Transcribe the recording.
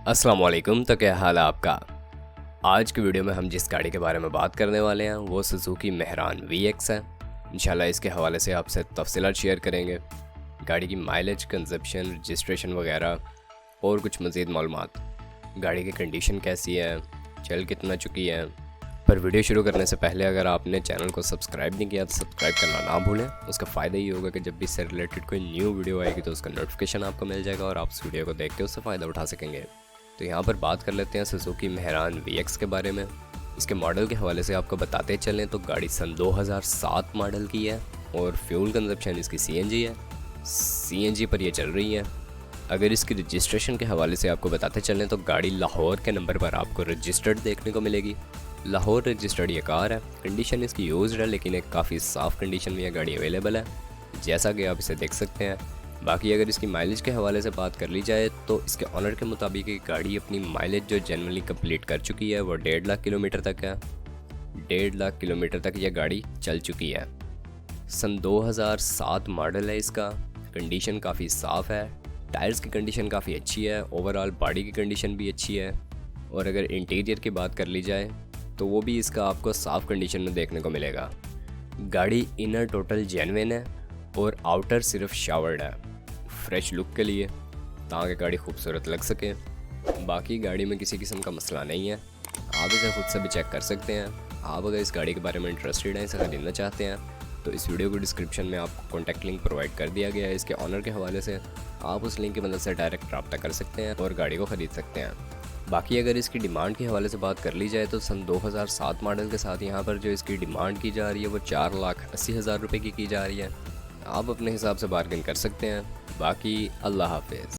अस्सलाम वालेकुम। तो क्या हाल है आपका। आज की वीडियो में हम जिस गाड़ी के बारे में बात करने वाले हैं वो सुजुकी मेहरान VX है। इंशाल्लाह इसके हवाले से आपसे तफसीलात शेयर करेंगे, गाड़ी की माइलेज, कंजप्शन, रजिस्ट्रेशन वगैरह और कुछ मज़ीद मालूमात। गाड़ी की कंडीशन कैसी है, चल कितना चुकी है। पर वीडियो शुरू करने से पहले अगर आपने चैनल को सब्सक्राइब नहीं किया तो सब्सक्राइब करना ना भूलें। उसका फ़ायदा ये होगा कि जब भी इससे रिलेटेड कोई न्यू वीडियो आएगी तो उसका नोटिफिकेशन आपको मिल जाएगा और आप उस वीडियो को देख के उससे फ़ायदा उठा सकेंगे। तो यहाँ पर बात कर लेते हैं सुजुकी मेहरान VX के बारे में। इसके मॉडल के हवाले से आपको बताते चलें तो गाड़ी सन 2007 मॉडल की है और फ्यूल कंजप्शन इसकी CNG है। CNG पर यह चल रही है। अगर इसकी रजिस्ट्रेशन के हवाले से आपको बताते चलें तो गाड़ी लाहौर के नंबर पर आपको रजिस्टर्ड देखने को मिलेगी। लाहौर रजिस्टर्ड ये कार है। कंडीशन इसकी यूज्ड है लेकिन एक काफ़ी साफ़ कंडीशन में यह गाड़ी अवेलेबल है, जैसा कि आप इसे देख सकते हैं। बाकी अगर इसकी माइलेज के हवाले से बात कर ली जाए तो इसके ऑनर के मुताबिक ये गाड़ी अपनी माइलेज जो जनरली कंप्लीट कर चुकी है वो 1.5 लाख किलोमीटर तक है। 1.5 लाख किलोमीटर तक यह गाड़ी चल चुकी है। सन 2007 मॉडल है इसका। कंडीशन काफ़ी साफ़ है। टायर्स की कंडीशन काफ़ी अच्छी है। ओवरऑल बॉडी की कंडीशन भी अच्छी है। और अगर इंटीरियर की बात कर ली जाए तो वो भी इसका आपको साफ़ कंडीशन में देखने को मिलेगा। गाड़ी इनर टोटल जेन्युइन है और आउटर सिर्फ शावर्ड है, फ्रेश लुक के लिए, ताकि गाड़ी खूबसूरत लग सके। बाकी गाड़ी में किसी किस्म का मसला नहीं है। आप इसे खुद से भी चेक कर सकते हैं। आप अगर इस गाड़ी के बारे में इंटरेस्टेड हैं, इसे खरीदना चाहते हैं तो इस वीडियो को डिस्क्रिप्शन में आपको कॉन्टैक्ट लिंक प्रोवाइड कर दिया गया है। इसके ऑनर के हवाले से आप उस लिंक की मदद से डायरेक्ट रब्ता कर सकते हैं और गाड़ी को ख़रीद सकते हैं। बाकी अगर इसकी डिमांड के हवाले से बात कर ली जाए तो सन 2007 मॉडल के साथ यहाँ पर जो इसकी डिमांड की जा रही है वो 4,80,000 रुपये की जा रही है। आप अपने हिसाब से बार्गेन कर सकते हैं। बाकी अल्लाह हाफिज़।